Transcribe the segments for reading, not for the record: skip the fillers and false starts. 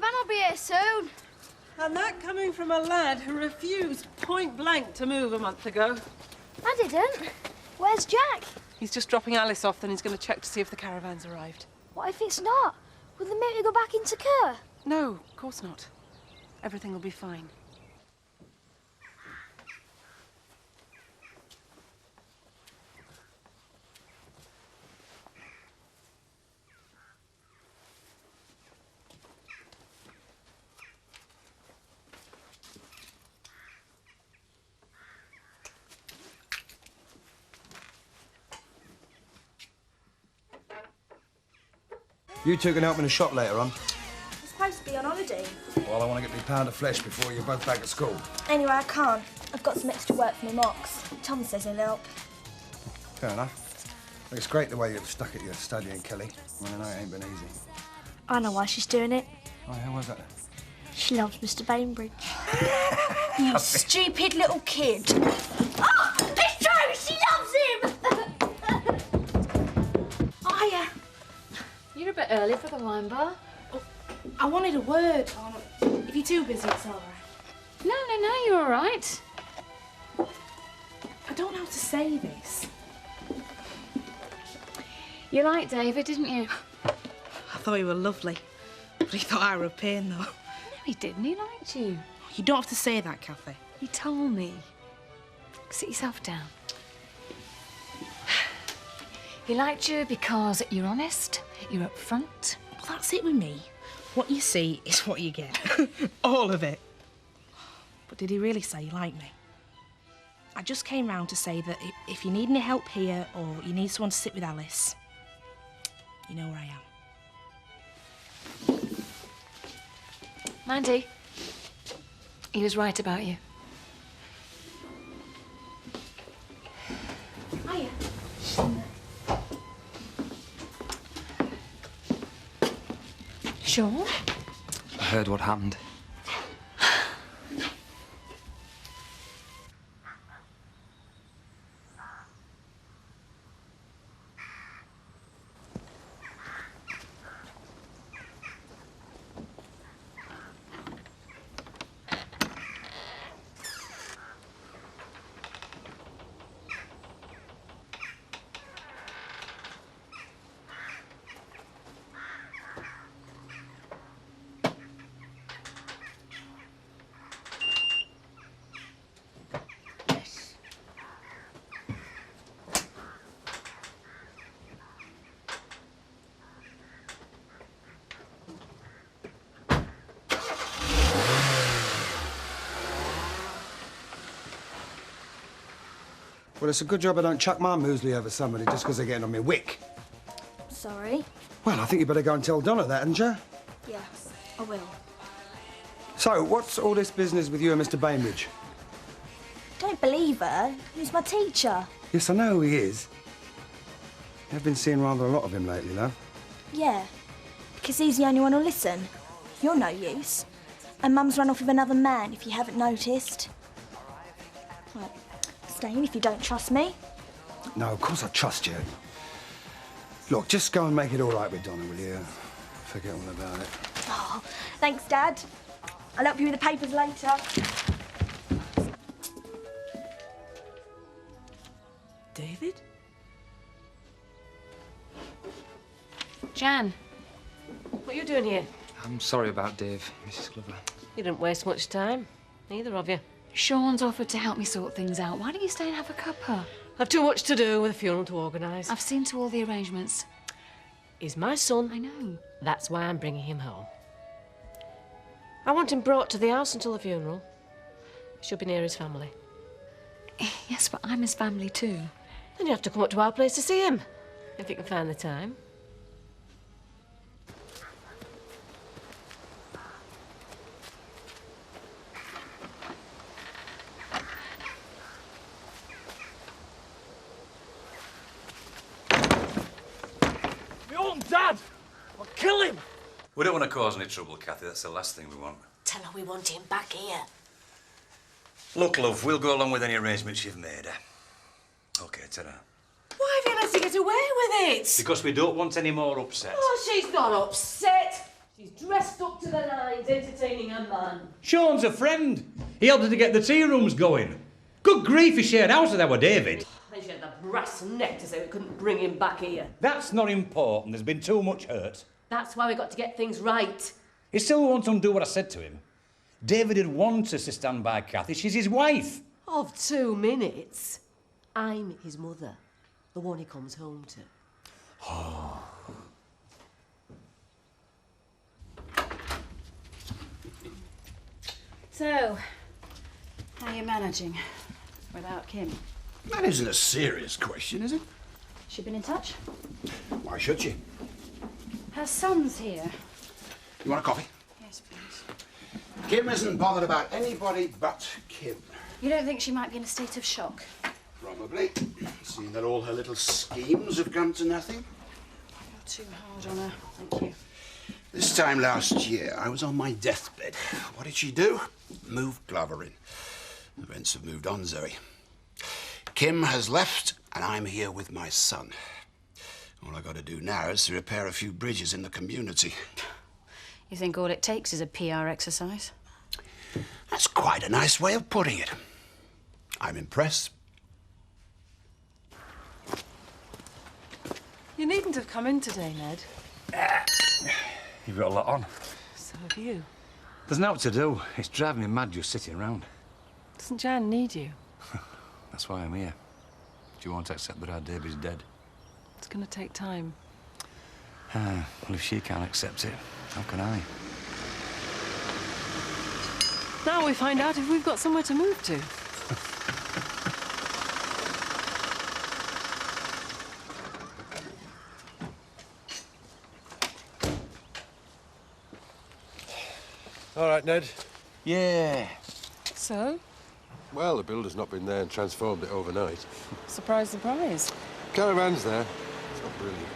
caravan will be here soon. And that coming from a lad who refused point blank to move a month ago. I didn't. Where's Jack? He's just dropping Alice off, then he's going to check to see if the caravan's arrived. What if it's not? Will they make me go back into Kerr? No, of course not. Everything will be fine. You two can help me in the shop later on. We're supposed to be on holiday. Well, I want to get me pound of flesh before you're both back at school. Anyway, I can't. I've got some extra work for my mocks. Tom says he'll help. Fair enough. It's great the way you've stuck at your studying, Kelly. Well, I know it ain't been easy. I know why she's doing it. Oh, how was that? She loves Mr. Bainbridge. You stupid little kid. Oh, it's true! She loves him! Hiya. You're a bit early for the wine bar. Oh, I wanted a word. If you're too busy, it's all right. No, you're all right. I don't know how to say this. You liked David, didn't you? I thought he was lovely. But he thought I were a pain, though. No, he didn't. He liked you. You don't have to say that, Kathy. He told me. Sit yourself down. He liked you because you're honest, you're upfront. Well, that's it with me. What you see is what you get. All of it. But did he really say he liked me? I just came round to say that if you need any help here or you need someone to sit with Alice, you know where I am. Mandy, he was right about you. Hiya. Sure? I heard what happened. Well, it's a good job I don't chuck my muesli over somebody just because they're getting on me wick. Sorry. Well, I think you better go and tell Donna that, hadn't you? Yeah, I will. So, what's all this business with you and Mr. Bainbridge? Don't believe her. He was my teacher. Yes, I know who he is. I've been seeing rather a lot of him lately, love. Yeah, because he's the only one who'll listen. You're no use. And Mum's run off with another man, if you haven't noticed. Right, stay in if you don't trust me. No, of course I trust you. Look, just go and make it all right with Donna, will you? Forget all about it. Oh, thanks, Dad. I'll help you with the papers later. David? Jan. What are you doing here? I'm sorry about Dave, Mrs. Glover. You didn't waste much time, neither of you. Sean's offered to help me sort things out. Why don't you stay and have a cuppa? I've too much to do with a funeral to organise. I've seen to all the arrangements. He's my son. I know. That's why I'm bringing him home. I want him brought to the house until the funeral. He should be near his family. Yes, but I'm his family too. Then you have to come up to our place to see him, if you can find the time. Dad! I'll kill him! We don't want to cause any trouble, Kathy. That's the last thing we want. Tell her we want him back here. Look, love, we'll go along with any arrangements you've made. OK, ta-ra. Why have you let her get away with it? Because we don't want any more upset. Oh, she's not upset. She's dressed up to the nines, entertaining a man. Sean's a friend. He helped her to get the tea rooms going. Good grief, he shared house with our David. And she had the brass neck to say we couldn't bring him back here. That's not important. There's been too much hurt. That's why we got to get things right. He still won't undo what I said to him. David had wanted us to stand by Kathy. She's his wife. Of 2 minutes. I'm his mother, the one he comes home to. So, how are you managing without Kim? That isn't a serious question, is it? She been in touch? Why should she? Her son's here. You want a coffee? Yes, please. Kim isn't bothered about anybody but Kim. You don't think she might be in a state of shock? Probably. Seeing that all her little schemes have come to nothing. You're too hard on her. Thank you. This time last year, I was on my deathbed. What did she do? Move Glover in. Events have moved on, Zoe. Kim has left, and I'm here with my son. All I got to do now is to repair a few bridges in the community. You think all it takes is a PR exercise? That's quite a nice way of putting it. I'm impressed. You needn't have come in today, Ned. You've got a lot on. So have you. There's no to do. It's driving me mad just sitting around. Doesn't Jan need you? That's why I'm here. Do you want to accept that our Davy's dead? It's going to take time. Well, if she can't accept it, how can I? Now we find out if we've got somewhere to move to. All right, Ned. Yeah. So? Well, the builder's not been there and transformed it overnight. Surprise, surprise. Caravan's there. It's not brilliant.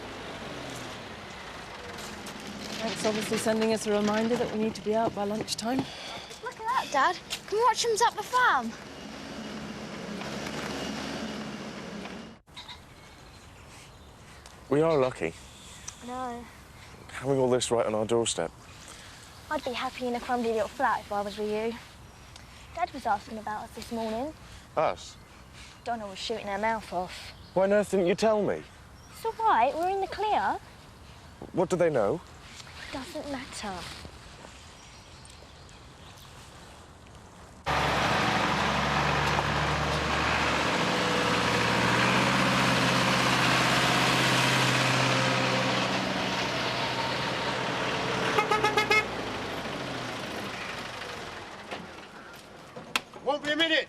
Frank's obviously sending us a reminder that we need to be out by lunchtime. Look at that, Dad. Can we watch them at the farm? We are lucky, No. having all this right on our doorstep. I'd be happy in a crumbly little flat if I was with you. Dad was asking about us this morning. Us? Donna was shooting her mouth off. Why on earth didn't you tell me? It's all right, we're in the clear. What do they know? Doesn't matter. Won't be a minute.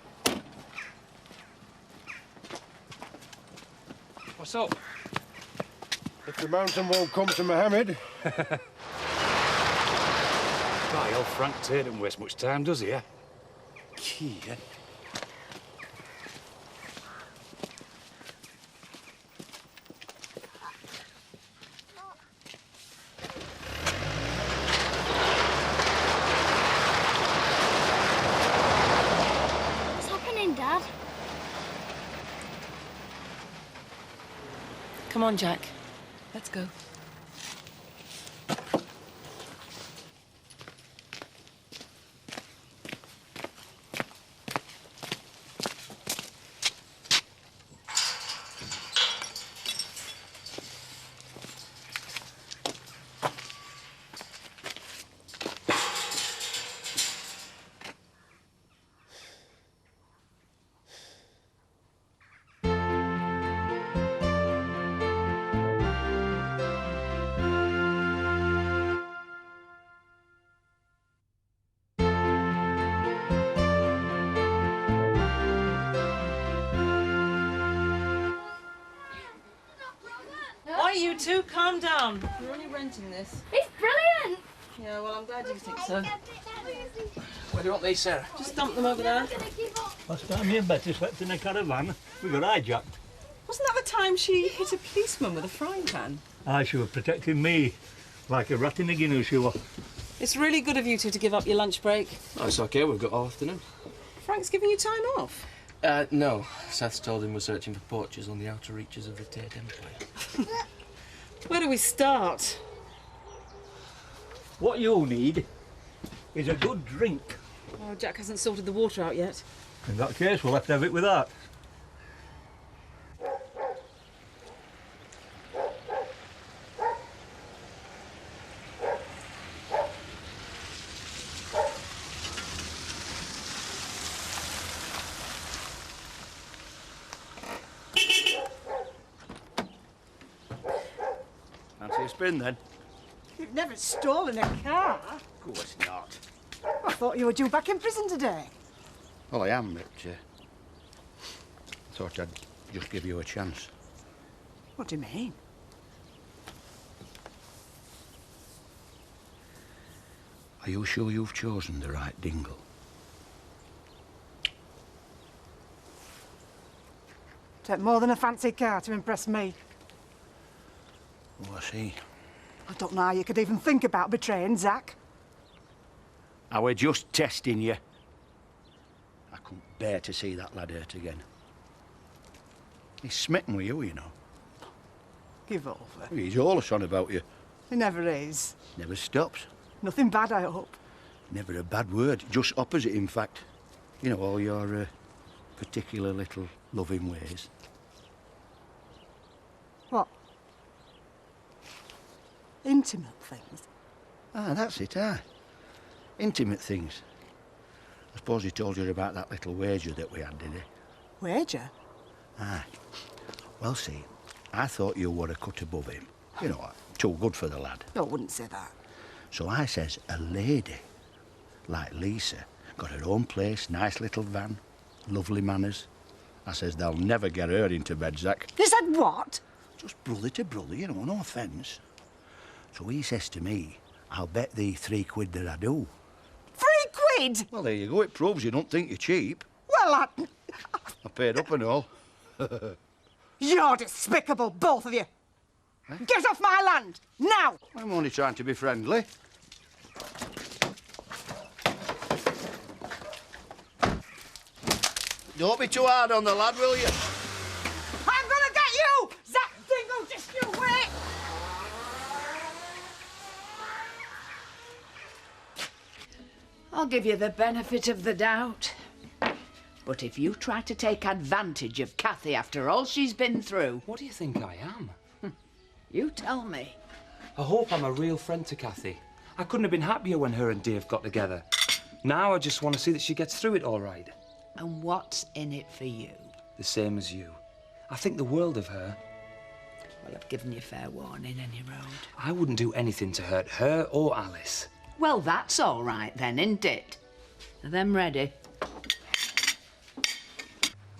What's up? If the mountain won't come to Mohammed. Right, old Frank Tate doesn't waste much time, does he, eh? Key, eh? What's happening, Dad? Come on, Jack. Let's go. Why, you two, calm down. We're only renting this. It's brilliant! Yeah, well, I'm glad you think so. Where do you want these, Sarah? Just dump them over there. Last time me and Betty slept in a caravan, we got hijacked. Wasn't that the time she hit a policeman with a frying pan? Aye, she was protecting me like a rat in a guinea she was. It's really good of you two to give up your lunch break. Oh, it's okay, we've got all afternoon. Frank's giving you time off. No. Seth's told him we're searching for poachers on the outer reaches of the Tate Emmerdale. Where do we start? What you need is a good drink. Oh, Jack hasn't sorted the water out yet. In that case, we'll have to have it with that. Fancy a spin, then? You've never stolen a car. Of course not. I thought you were due back in prison today. Well, I am, but thought I'd just give you a chance. What do you mean? Are you sure you've chosen the right dingle? Take more than a fancy car to impress me. Oh, I see. I don't know how you could even think about betraying Zach. I were just testing you. I couldn't bear to see that lad hurt again. He's smitten with you, you know. Give over. He's always on about you. He never is. Never stops. Nothing bad, I hope. Never a bad word. Just opposite, in fact. You know, all your particular little loving ways. What? Intimate things? Ah, that's it, intimate things. I suppose he told you about that little wager that we had, did he? Wager? Aye. Well, see, I thought you were a cut above him. You know, too good for the lad. No, I wouldn't say that. So I says, a lady, like Lisa, got her own place, nice little van, lovely manners. I says, they'll never get her into bed, Zach. You said what? Just brother to brother, you know, no offence. So he says to me, I'll bet thee £3 that I do. £3? Well, there you go. It proves you don't think you're cheap. Well, I paid up and all. You're despicable, both of you. Huh? Get off my land, now! I'm only trying to be friendly. Don't be too hard on the lad, will you? I'm gonna get you! Zach Dingle, just you wait! I'll give you the benefit of the doubt. But if you try to take advantage of Kathy after all she's been through... What do you think I am? You tell me. I hope I'm a real friend to Kathy. I couldn't have been happier when her and Dave got together. Now I just want to see that she gets through it all right. And what's in it for you? The same as you. I think the world of her. Well, I've given you fair warning, any road. I wouldn't do anything to hurt her or Alice. Well, that's all right then, isn't it? Are them ready?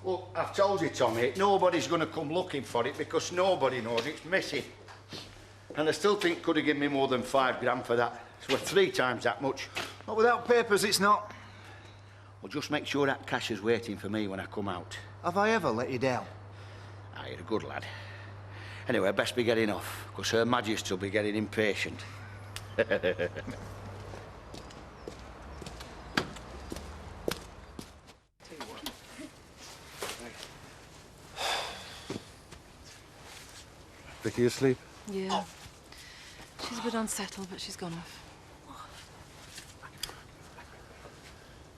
Look, I've told you, Tommy, nobody's going to come looking for it because nobody knows it's missing. And I still think could have given me more than £5 for that. It's worth 3 times that much. Not without papers, it's not. Well, just make sure that cash is waiting for me when I come out. Have I ever let you down? Ah, you're a good lad. Anyway, I'd best be getting off, because Her Majesty will be getting impatient. Vicky asleep? Yeah. She's a bit unsettled, but she's gone off.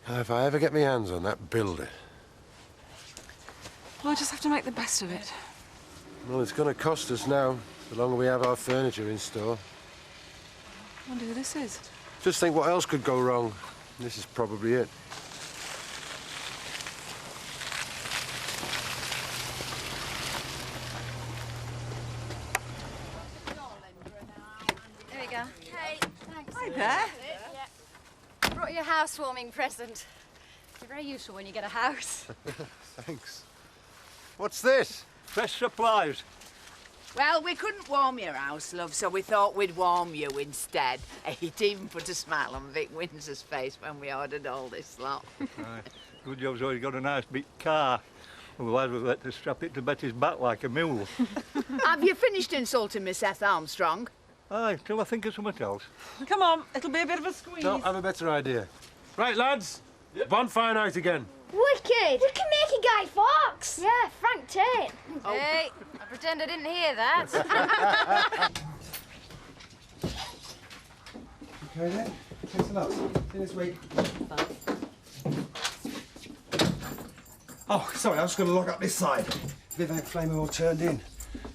If I ever get my hands on that builder... Well, I just have to make the best of it. Well, it's going to cost us now, the longer we have our furniture in store. I wonder who this is. Just think what else could go wrong. This is probably it. There we go. Hey, thanks. Hi there. Brought you a housewarming present. You're very useful when you get a house. Thanks. What's this? Fresh supplies. Well, we couldn't warm your house, love, so we thought we'd warm you instead. It even put a smile on Vic Windsor's face when we ordered all this lot. Good job's always got a nice big car. Otherwise we'll have to strap it to Betty's back like a mule. Have you finished insulting Miss Seth Armstrong? Aye, till I think of something else. Come on, it'll be a bit of a squeeze. No, I have a better idea. Right, lads. Yep. Bonfire night again. Wicked! We can make a Guy Fawkes. Yeah, Frank Tate. Hey, I pretend I didn't hear that. Okay then. Thanks a lot. See you this week. Bye. Oh, sorry, I was going to lock up this side. Viv ain't flaming all turned in.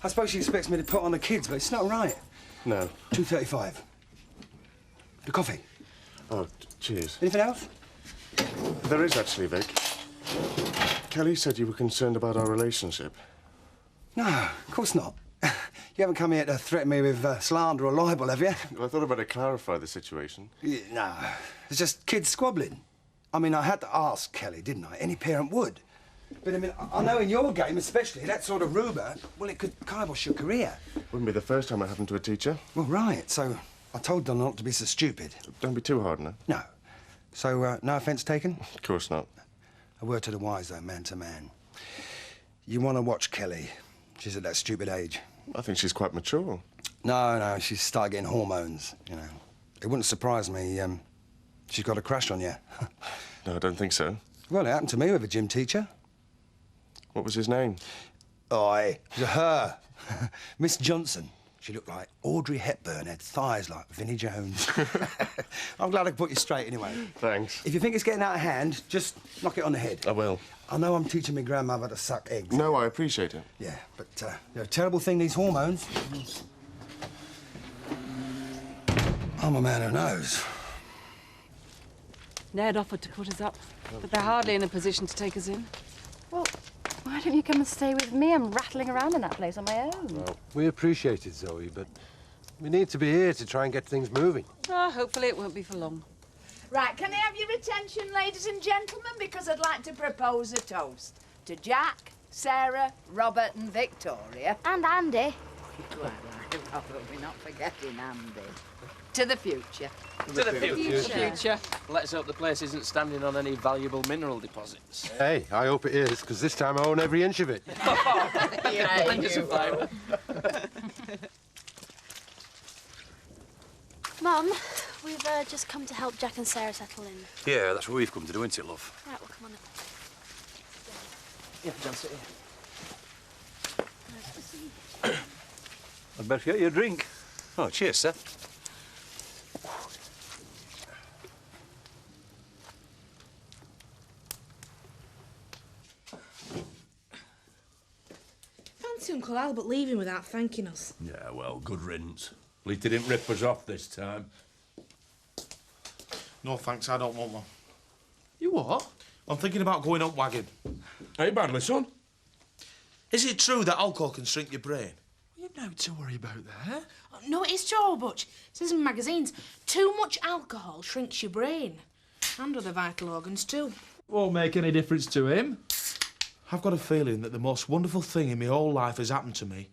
I suppose she expects me to put on the kids, but it's not right. No. 2:35. The coffee. Oh, cheers. Anything else? There is actually, Vic. Kelly said you were concerned about our relationship. No, of course not. You haven't come here to threaten me with slander or libel, have you? Well, I thought I'd better clarify the situation. Yeah, no, it's just kids squabbling. I mean, I had to ask Kelly, didn't I? Any parent would. But, I mean, I know in your game especially, that sort of rumour, well, it could kibosh your career. Wouldn't be the first time it happened to a teacher. Well, right, so I told them not to be so stupid. Don't be too hard on her. No. So, no offence taken? Of course not. A word to the wise, though, man to man. You want to watch Kelly. She's at that stupid age. I think she's quite mature. No, she's started getting hormones, you know. It wouldn't surprise me, she's got a crush on you. No, I don't think so. Well, it happened to me with a gym teacher. What was his name? Oh, it was her. Miss Johnson. She looked like Audrey Hepburn, had thighs like Vinnie Jones. I'm glad I could put you straight anyway. Thanks. If you think it's getting out of hand, just knock it on the head. I will. I know I'm teaching my grandmother to suck eggs. No, I appreciate it. Yeah, but they're a terrible thing, these hormones. I'm a man who knows. Ned offered to put us up, but they're hardly in a position to take us in. Well, why don't you come and stay with me? I'm rattling around in that place on my own. Oh. Well, We appreciate it, Zoe, but we need to be here to try and get things moving. Hopefully it won't be for long. Right, can I have your attention, ladies and gentlemen, because I'd like to propose a toast to Jack, Sarah, Robert and Victoria. And Andy. Well, Robert, we're not forgetting Andy. To the future. To the future. Future. Let's hope the place isn't standing on any valuable mineral deposits. Hey, I hope it is, because this time I own every inch of it. Mum, we've just come to help Jack and Sarah settle in. Yeah, that's what we've come to do, isn't it, love? Right, well, come on then. Yeah, John, sit here. Nice to see you. I'd better get you a drink. Oh, cheers, sir. Fancy Uncle Albert leaving without thanking us. Yeah, well, good riddance. At least he didn't rip us off this time. No, thanks, I don't want one. You what? I'm thinking about going up wagon. Hey, badly, son. Is it true that alcohol can shrink your brain? You've no to worry about that. No, it is true, Butch. It says in magazines, too much alcohol shrinks your brain. And other vital organs, too. Won't make any difference to him. I've got a feeling that the most wonderful thing in my whole life has happened to me.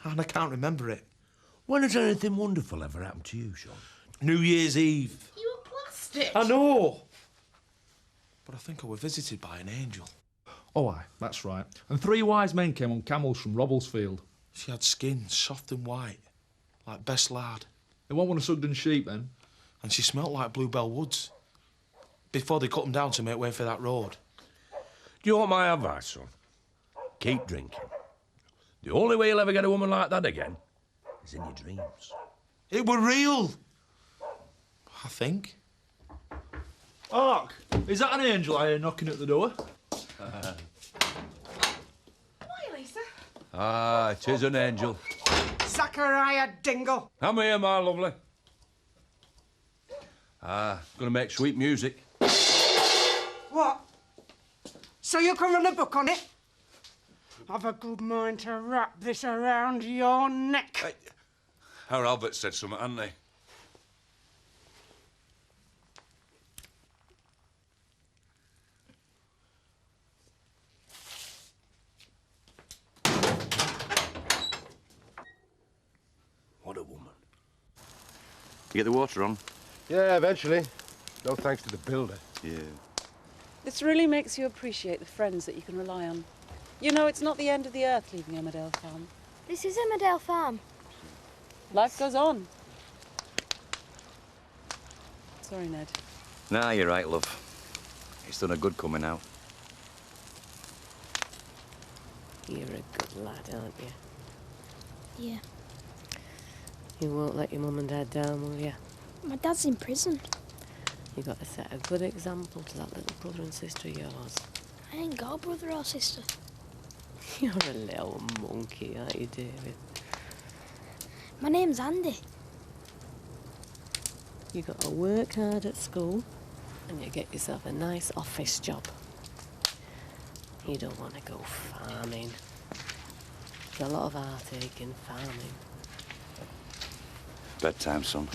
And I can't remember it. When has anything wonderful ever happened to you, Sean? New Year's Eve. You were plastic. I know. But I think I was visited by an angel. Oh, aye, that's right. And 3 wise men came on camels from Robblesfield. She had skin soft and white, like best lard. They want one of Sugden's sheep, then? And she smelt like Bluebell Woods. Before they cut them down to make way for that road. Do you want my advice, son? Keep drinking. The only way you'll ever get a woman like that again is in your dreams. It were real. I think. Ark, is that an angel I hear knocking at the door? Why, Lisa? Ah, it is an angel. Zachariah Dingle. Come here, my lovely. Gonna make sweet music. What? So you can run a book on it? I've a good mind to wrap this around your neck. Our Albert said something, hadn't he? What a woman. You get the water on? Yeah, eventually. No thanks to the builder. Yeah. This really makes you appreciate the friends that you can rely on. You know, it's not the end of the earth leaving Emmerdale Farm. This is Emmerdale Farm. Life goes on. Sorry, Ned. Nah, you're right, love. It's done a good coming out. You're a good lad, aren't you? Yeah. You won't let your mum and dad down, will you? My dad's in prison. You've got to set a good example to that little brother and sister of yours. I ain't got a brother or sister. You're a little monkey, aren't you, David? My name's Andy. You got to work hard at school and you get yourself a nice office job. You don't want to go farming. There's a lot of heartache in farming. Bedtime, son.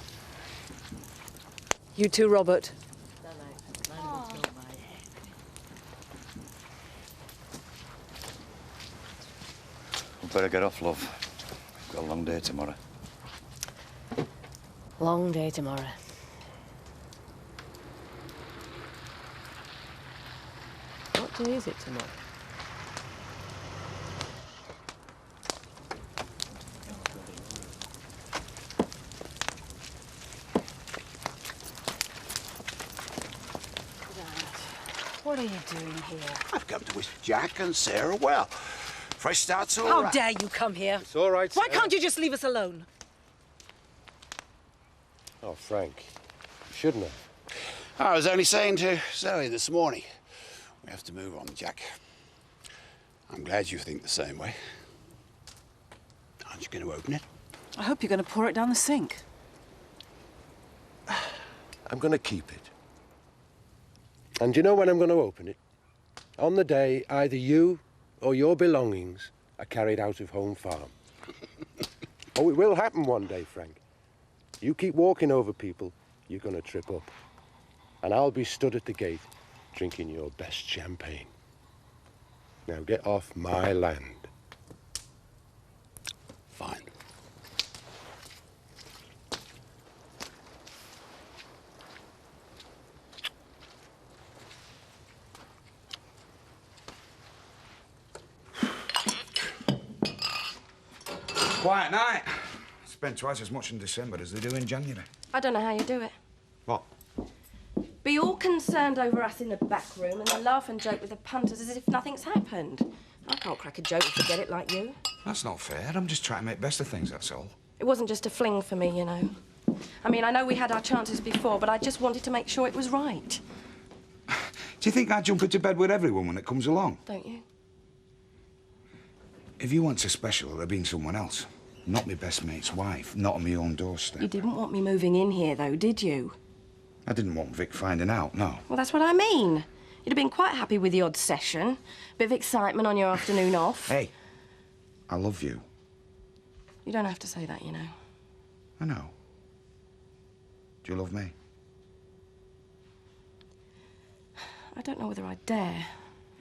You too, Robert. We better get off, love. We've got a long day tomorrow. Long day tomorrow. What day is it tomorrow? What are you doing here? I've come to wish Jack and Sarah well. Fresh start's all How right. dare you come here? It's all right, Why Sarah. can't you just leave us alone? Oh, Frank, you shouldn't have. I was only saying to Zoe this morning, we have to move on, Jack. I'm glad you think the same way. Aren't you going to open it? I hope you're going to pour it down the sink. I'm going to keep it. And do you know when I'm going to open it? On the day either you or your belongings are carried out of home farm. Oh, it will happen one day, Frank. You keep walking over people, you're going to trip up. And I'll be stood at the gate drinking your best champagne. Now get off my land. Fine. Quiet night. Spend twice as much in December as they do in January. I don't know how you do it. What? Be all concerned over us in the back room and then laugh and joke with the punters as if nothing's happened. I can't crack a joke and forget it like you. That's not fair. I'm just trying to make best of things, that's all. It wasn't just a fling for me, you know. I mean, I know we had our chances before, but I just wanted to make sure it was right. Do you think I jump into bed with everyone when it comes along? Don't you? If you weren't so special, it'd have been someone else. Not my best mate's wife, not on my own doorstep. You didn't want me moving in here, though, did you? I didn't want Vic finding out, no. Well, that's what I mean. You'd have been quite happy with the odd session. Bit of excitement on your afternoon off. Hey, I love you. You don't have to say that, you know. I know. Do you love me? I don't know whether I dare,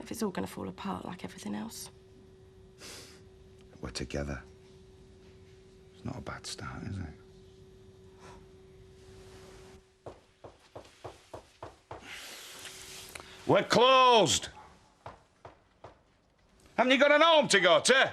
if it's all going to fall apart like everything else. We're together. It's not a bad start, is it? We're closed. Haven't you got an home to go to?